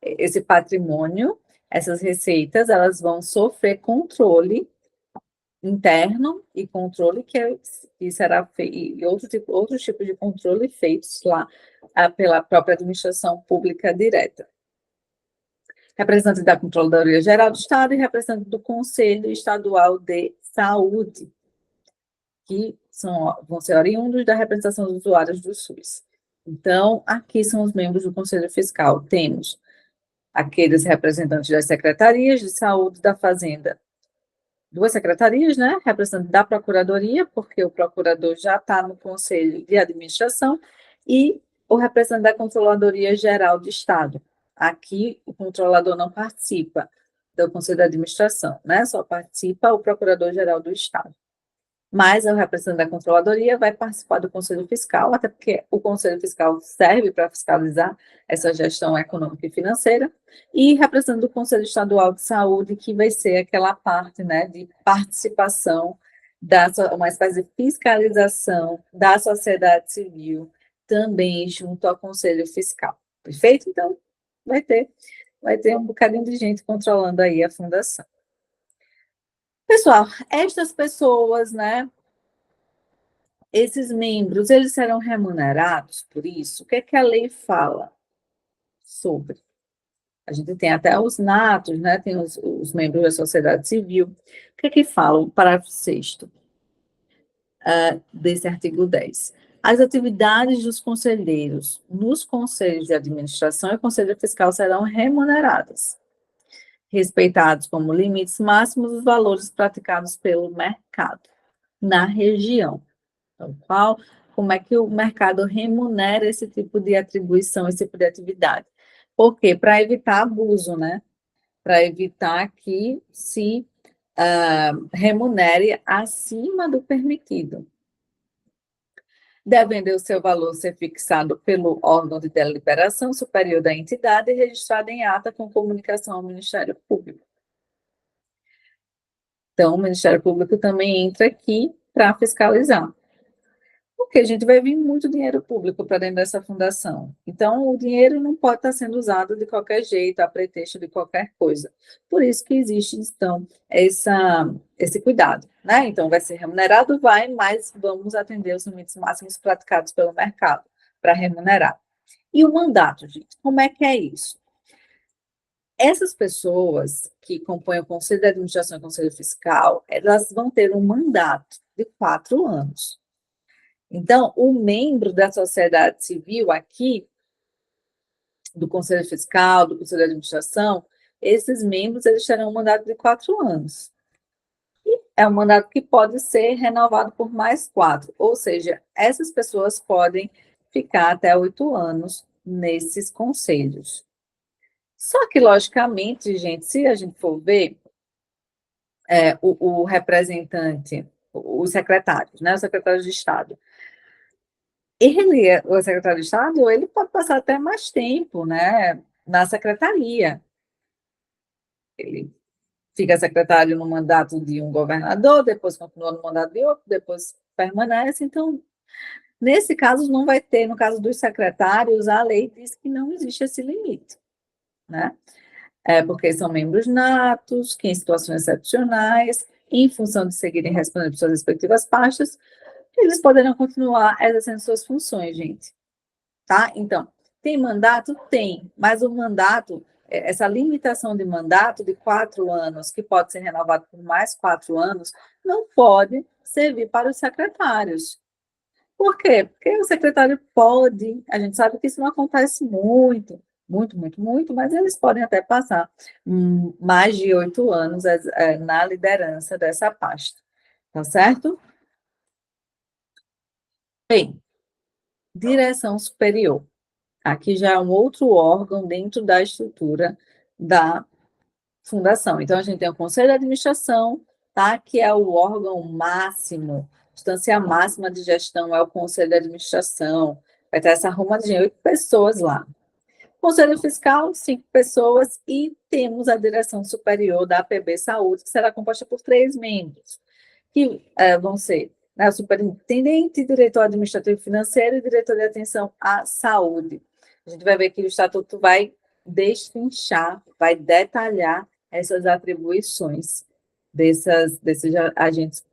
esse patrimônio, essas receitas, elas vão sofrer controle interno e controle que será feito, e outros tipos de controle feitos lá pela própria administração pública direta. Representante da Controladoria Geral do Estado e representante do Conselho Estadual de Saúde, que vão ser oriundos da representação dos usuários do SUS. Então, aqui são os membros do Conselho Fiscal. Temos aqueles representantes das secretarias de saúde, da Fazenda, 2 secretarias, né? Representante da Procuradoria, porque o procurador já está no Conselho de Administração, e o representante da Controladoria Geral do Estado. Aqui, o controlador não participa do Conselho de Administração, né? Só participa o Procurador-Geral do Estado. Mas o representante da Controladoria vai participar do Conselho Fiscal, até porque o Conselho Fiscal serve para fiscalizar essa gestão econômica e financeira, e representante do Conselho Estadual de Saúde, que vai ser aquela parte, né, de participação, uma espécie de fiscalização da sociedade civil, também junto ao Conselho Fiscal. Perfeito? Então, vai ter um bocadinho de gente controlando aí a fundação. Pessoal, estas pessoas, né, esses membros, eles serão remunerados por isso? O que é que a lei fala sobre? A gente tem até os natos, né, tem os membros da sociedade civil. O que é que fala o parágrafo 6º desse artigo 10? As atividades dos conselheiros nos conselhos de administração e conselho fiscal serão remuneradas, respeitados como limites máximos os valores praticados pelo mercado na região. Então, como é que o mercado remunera esse tipo de atribuição, esse tipo de atividade? Por quê? Para evitar abuso, né? Para evitar que se remunere acima do permitido. Devendo o seu valor ser fixado pelo órgão de deliberação superior da entidade e registrado em ata com comunicação ao Ministério Público. Então, o Ministério Público também entra aqui para fiscalizar. Porque a gente vai vir muito dinheiro público para dentro dessa fundação. Então, o dinheiro não pode estar sendo usado de qualquer jeito, a pretexto de qualquer coisa. Por isso que existe, então, esse cuidado, né? Então, vai ser remunerado, mas vamos atender os limites máximos praticados pelo mercado para remunerar. E o mandato, gente, como é que é isso? Essas pessoas que compõem o Conselho de Administração e o Conselho Fiscal, elas vão ter um mandato de 4 anos. Então, o membro da sociedade civil aqui, do Conselho Fiscal, do Conselho de Administração, esses membros, eles terão um mandato de 4 anos. E é um mandato que pode ser renovado por mais 4, ou seja, essas pessoas podem ficar até 8 anos nesses conselhos. Só que, logicamente, gente, se a gente for ver, o representante, os secretários, né, os secretários de Estado, o secretário de Estado, ele pode passar até mais tempo, né, na secretaria. Ele fica secretário no mandato de um governador, depois continua no mandato de outro, depois permanece. Então, nesse caso, não vai ter, no caso dos secretários, a lei diz que não existe esse limite, né? Porque são membros natos, que em situações excepcionais, em função de seguirem respondendo por suas respectivas pastas, eles poderão continuar exercendo suas funções, gente. Tá? Então, tem mandato? Tem, mas o mandato, essa limitação de mandato de 4 anos, que pode ser renovado por mais 4 anos, não pode servir para os secretários. Por quê? Porque o secretário pode, a gente sabe que isso não acontece muito, mas eles podem até passar mais de 8 anos na liderança dessa pasta, tá certo? Bem, direção superior. Aqui já é um outro órgão dentro da estrutura da fundação. Então, a gente tem o Conselho de Administração, tá? Que é o órgão máximo, instância máxima de gestão é o Conselho de Administração. Vai ter essa arruma de 8 pessoas lá. Conselho Fiscal, 5 pessoas, e temos a direção superior da APB Saúde, que será composta por 3 membros, que vão ser, né, o superintendente, diretor administrativo e financeiro e diretor de atenção à saúde. A gente vai ver que o estatuto vai destrinchar, vai detalhar essas atribuições desses agentes,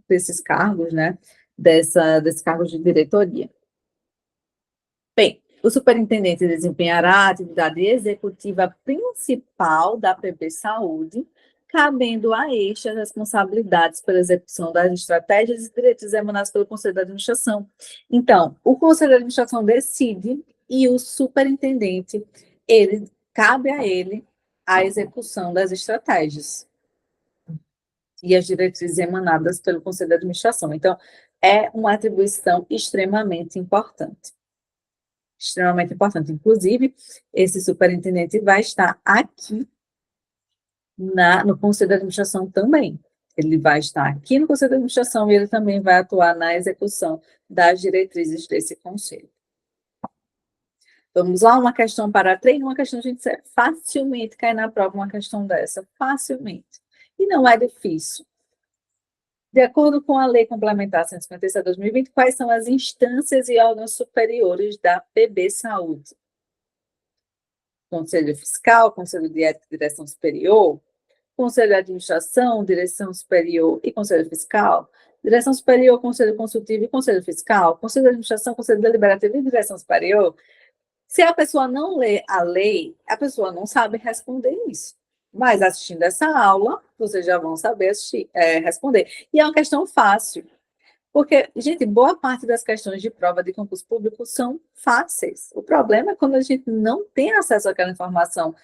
desses cargos, né, desses cargos de diretoria. Bem, o superintendente desempenhará a atividade executiva principal da PB Saúde, cabendo a este as responsabilidades pela execução das estratégias e diretrizes emanadas pelo Conselho de Administração. Então, o Conselho de Administração decide e o superintendente, cabe a ele a execução das estratégias e as diretrizes emanadas pelo Conselho de Administração. Então, é uma atribuição extremamente importante. Extremamente importante. Inclusive, esse superintendente vai estar aqui no Conselho de Administração também. Ele vai estar aqui no Conselho de Administração e ele também vai atuar na execução das diretrizes desse conselho. Vamos lá, uma questão para treino, uma questão que a gente facilmente cai na prova, uma questão dessa, facilmente. E não é difícil. De acordo com a Lei Complementar 157/2020, quais são as instâncias e órgãos superiores da PB Saúde? Conselho Fiscal, Conselho de Ética e Direção Superior, Conselho de Administração, Direção Superior e Conselho Fiscal, Direção Superior, Conselho Consultivo e Conselho Fiscal, Conselho de Administração, Conselho Deliberativo e Direção Superior. Se a pessoa não lê a lei, a pessoa não sabe responder isso. Mas assistindo essa aula, vocês já vão saber responder. E é uma questão fácil. Porque, gente, boa parte das questões de prova de concurso público são fáceis. O problema é quando a gente não tem acesso àquela informação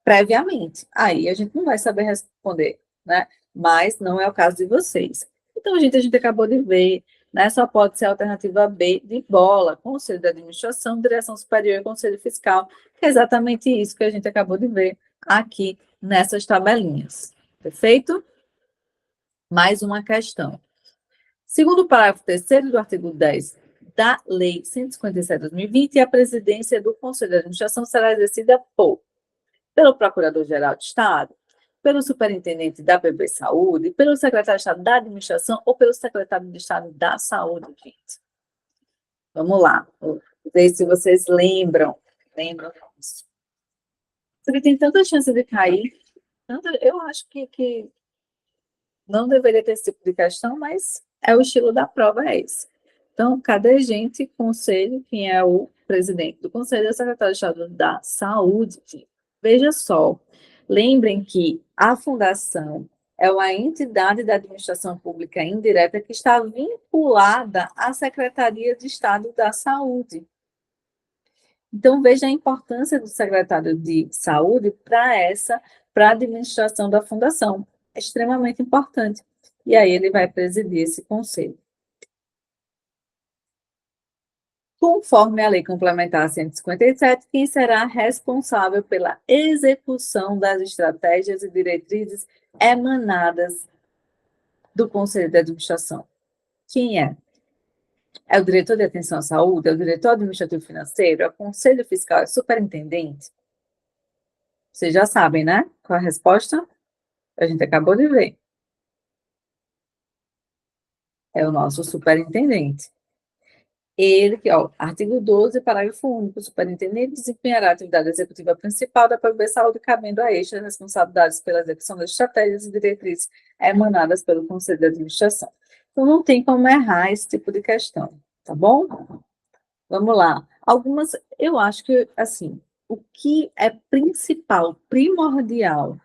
previamente. Aí a gente não vai saber responder, né? Mas não é o caso de vocês. Então, gente, a gente acabou de ver, né? Só pode ser a alternativa B de bola, Conselho de Administração, Direção Superior e Conselho Fiscal, que é exatamente isso que a gente acabou de ver aqui nessas tabelinhas. Perfeito? Mais uma questão. Segundo o parágrafo 3º do artigo 10 da Lei 157 de 2020, a presidência do Conselho de Administração será exercida pelo Procurador-Geral de Estado, pelo Superintendente da PB Saúde, pelo Secretário de Estado da Administração ou pelo Secretário de Estado da Saúde, gente. Vamos lá, vou ver se vocês lembram disso. Porque tem tanta chance de cair, eu acho que não deveria ter esse tipo de questão, mas é o estilo da prova, é esse. Então, cadê gente? Conselho, quem é o presidente do Conselho é o secretário de Estado da Saúde. Veja só, lembrem que a fundação é uma entidade da administração pública indireta que está vinculada à Secretaria de Estado da Saúde. Então, veja a importância do secretário de Saúde para a administração da fundação. É extremamente importante. E aí ele vai presidir esse conselho. Conforme a Lei Complementar 157, quem será responsável pela execução das estratégias e diretrizes emanadas do Conselho de Administração? Quem é? É o diretor de atenção à saúde? É o diretor administrativo financeiro? É o Conselho Fiscal? É o superintendente? Vocês já sabem, né? Qual a resposta? A gente acabou de ver. É o nosso superintendente. Ele, que, ó, artigo 12, parágrafo único, o superintendente desempenhará a atividade executiva principal da PB Saúde, cabendo a este as responsabilidades pela execução das estratégias e diretrizes emanadas pelo Conselho de Administração. Então, não tem como errar esse tipo de questão, tá bom? Vamos lá. Algumas, eu acho que, assim, o que é principal, primordial,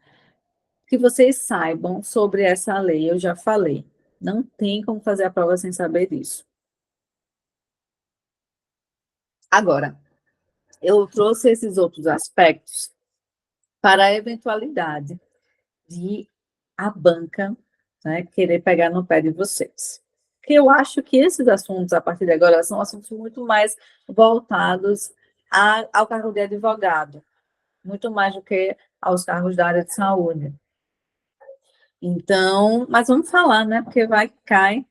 que vocês saibam sobre essa lei, eu já falei. Não tem como fazer a prova sem saber disso. Agora, eu trouxe esses outros aspectos para a eventualidade de a banca, né, querer pegar no pé de vocês. Porque eu acho que esses assuntos, a partir de agora, são assuntos muito mais voltados ao cargo de advogado, muito mais do que aos cargos da área de saúde. Então, mas vamos falar, né, porque vai que cai.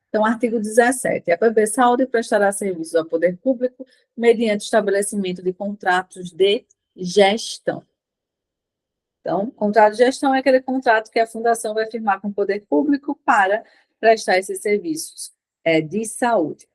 Então, artigo 17. A PB Saúde prestará serviços ao poder público mediante estabelecimento de contratos de gestão. Então, contrato de gestão é aquele contrato que a fundação vai firmar com o poder público para prestar esses serviços de saúde.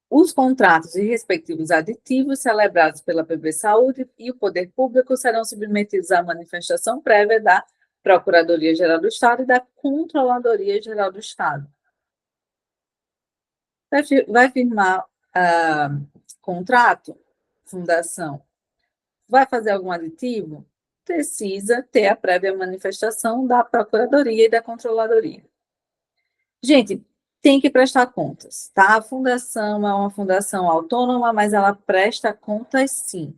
Os contratos e respectivos aditivos celebrados pela PB Saúde e o poder público serão submetidos à manifestação prévia da Procuradoria-Geral do Estado e da Controladoria-Geral do Estado. Vai firmar contrato, fundação, vai fazer algum aditivo? Precisa ter a prévia manifestação da Procuradoria e da Controladoria. Gente, tem que prestar contas, tá? A fundação é uma fundação autônoma, mas ela presta contas sim.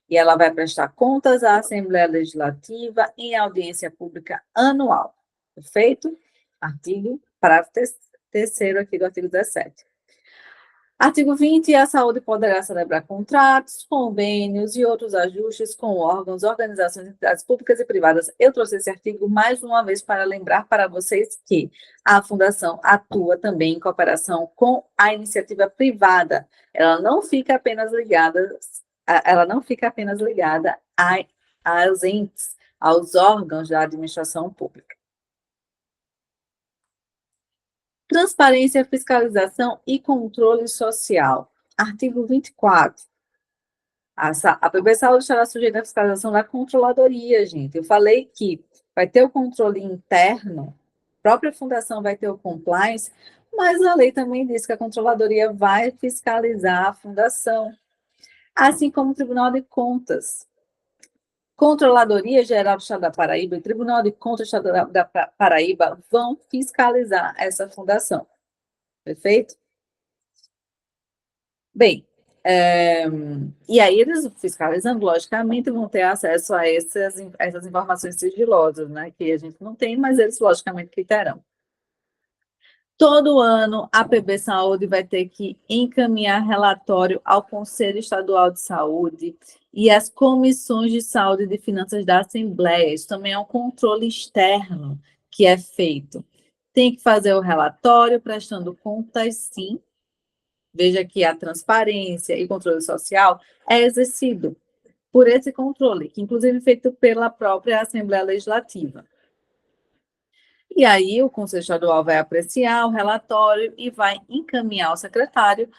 E ela vai prestar contas à Assembleia Legislativa em audiência pública anual. Perfeito? Parágrafo 3º aqui do artigo 17. Artigo 20. A saúde poderá celebrar contratos, convênios e outros ajustes com órgãos, organizações, entidades públicas e privadas. Eu trouxe esse artigo mais uma vez para lembrar para vocês que a Fundação atua também em cooperação com a iniciativa privada. Ela não fica apenas ligada aos entes, aos órgãos da administração pública. Transparência, fiscalização e controle social. Artigo 24. A PB Saúde estará sujeita à fiscalização da controladoria, gente. Eu falei que vai ter o controle interno, a própria fundação vai ter o compliance, mas a lei também diz que a controladoria vai fiscalizar a fundação, assim como o Tribunal de Contas. Controladoria Geral do Estado da Paraíba e Tribunal de Contas do Estado da Paraíba vão fiscalizar essa fundação. Perfeito? Bem, e aí eles fiscalizando, logicamente, vão ter acesso a essas informações sigilosas, né? Que a gente não tem, mas eles, logicamente, que terão. Todo ano, a PB Saúde vai ter que encaminhar relatório ao Conselho Estadual de Saúde e às comissões de saúde e de finanças da Assembleia. Isso também é um controle externo que é feito. Tem que fazer o relatório, prestando contas, sim. Veja que a transparência e controle social é exercido por esse controle, que inclusive é feito pela própria Assembleia Legislativa. E aí o Conselho Estadual vai apreciar o relatório e vai encaminhar ao secretário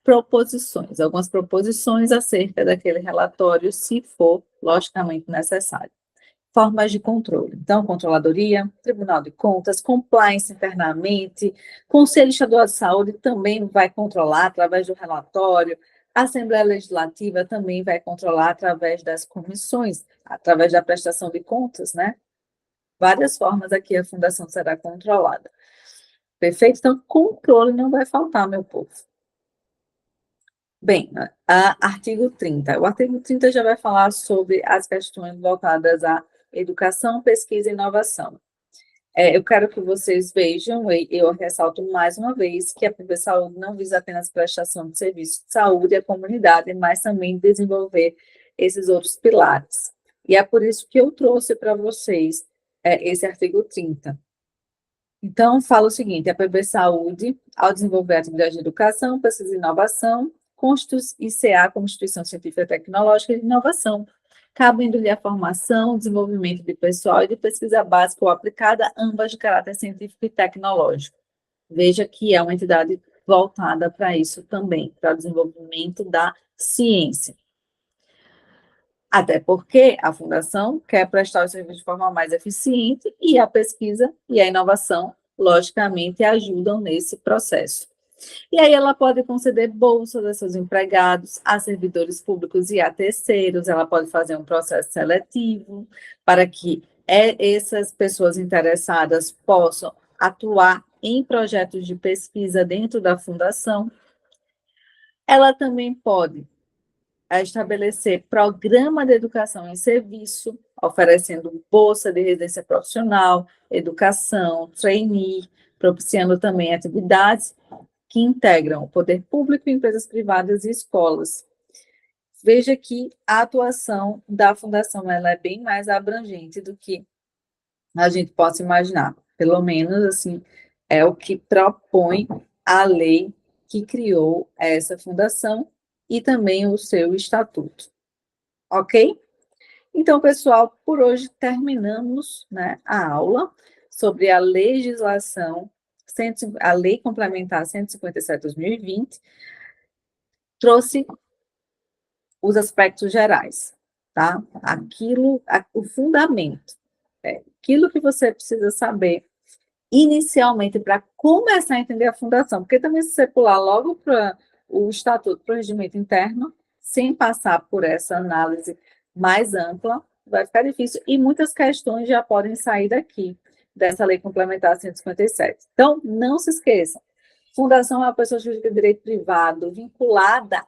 proposições, algumas proposições acerca daquele relatório, se for logicamente necessário. Formas de controle. Então, controladoria, Tribunal de Contas, compliance internamente, Conselho Estadual de Saúde também vai controlar através do relatório, a Assembleia Legislativa também vai controlar através das comissões, através da prestação de contas, né? Várias formas aqui a fundação será controlada. Perfeito? Então, controle não vai faltar, meu povo. Bem, artigo 30. O artigo 30 já vai falar sobre as questões voltadas à educação, pesquisa e inovação. Eu quero que vocês vejam, e eu ressalto mais uma vez, que a PB Saúde não visa apenas prestação de serviço de saúde à comunidade, mas também desenvolver esses outros pilares. E é por isso que eu trouxe para vocês esse artigo 30. Então, fala o seguinte: a PB Saúde, ao desenvolver atividades de educação, pesquisa e inovação, ICA como instituição científica, tecnológica e de inovação, cabendo-lhe a formação, desenvolvimento de pessoal e de pesquisa básica ou aplicada, ambas de caráter científico e tecnológico. Veja que é uma entidade voltada para isso também, para o desenvolvimento da ciência. Até porque a fundação quer prestar o serviço de forma mais eficiente e a pesquisa e a inovação, logicamente, ajudam nesse processo. E aí ela pode conceder bolsas a seus empregados, a servidores públicos e a terceiros, ela pode fazer um processo seletivo para que essas pessoas interessadas possam atuar em projetos de pesquisa dentro da fundação. Ela também pode estabelecer programa de educação em serviço, oferecendo bolsa de residência profissional, educação, trainee, propiciando também atividades que integram o poder público, empresas privadas e escolas. Veja que a atuação da fundação ela é bem mais abrangente do que a gente possa imaginar. Pelo menos, assim, é o que propõe a lei que criou essa fundação e também o seu estatuto. Ok? Então, pessoal, por hoje terminamos, né, a aula sobre a legislação, a Lei Complementar 157/2020, trouxe os aspectos gerais, tá? O fundamento, aquilo que você precisa saber inicialmente para começar a entender a fundação, porque também se você pular logo para o estatuto, para o regimento interno, sem passar por essa análise mais ampla, vai ficar difícil, e muitas questões já podem sair daqui, dessa Lei Complementar 157. Então, não se esqueçam, fundação é uma pessoa jurídica de direito privado, vinculada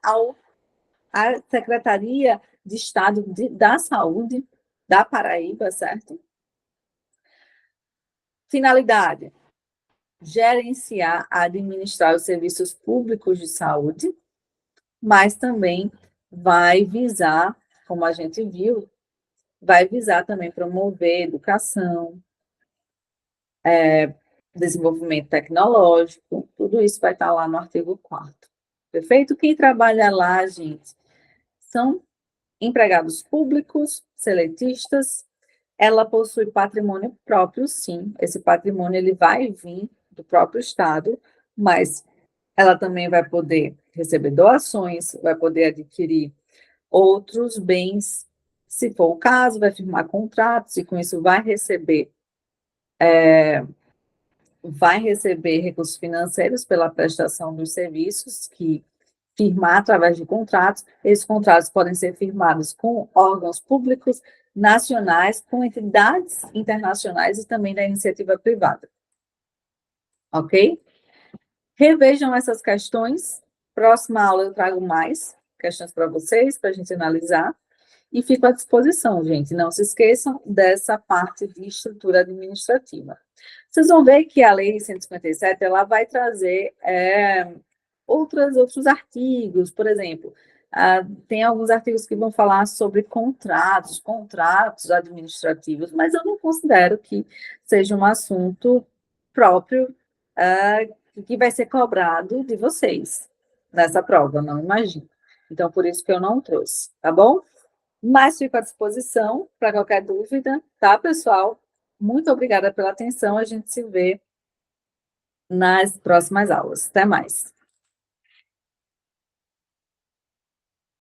à Secretaria de Estado da Saúde da Paraíba, certo? Finalidade: gerenciar, administrar os serviços públicos de saúde, mas também vai visar, como a gente viu, vai visar também promover educação, desenvolvimento tecnológico, tudo isso vai estar lá no artigo 4º. Perfeito? Quem trabalha lá, gente, são empregados públicos, seletistas. Ela possui patrimônio próprio, sim. Esse patrimônio ele vai vir do próprio Estado, mas ela também vai poder receber doações, vai poder adquirir outros bens, se for o caso, vai firmar contratos e com isso vai receber recursos financeiros pela prestação dos serviços que firmar através de contratos. Esses contratos podem ser firmados com órgãos públicos, nacionais com entidades internacionais e também da iniciativa privada. Ok? Revejam essas questões. Próxima aula eu trago mais questões para vocês, para a gente analisar. E fico à disposição, gente. Não se esqueçam dessa parte de estrutura administrativa. Vocês vão ver que a Lei 157, ela vai trazer outros artigos, por exemplo, tem alguns artigos que vão falar sobre contratos administrativos, mas eu não considero que seja um assunto próprio que vai ser cobrado de vocês nessa prova, não imagino. Então, por isso que eu não trouxe, tá bom? Mas fico à disposição para qualquer dúvida, tá, pessoal? Muito obrigada pela atenção. A gente se vê nas próximas aulas. Até mais.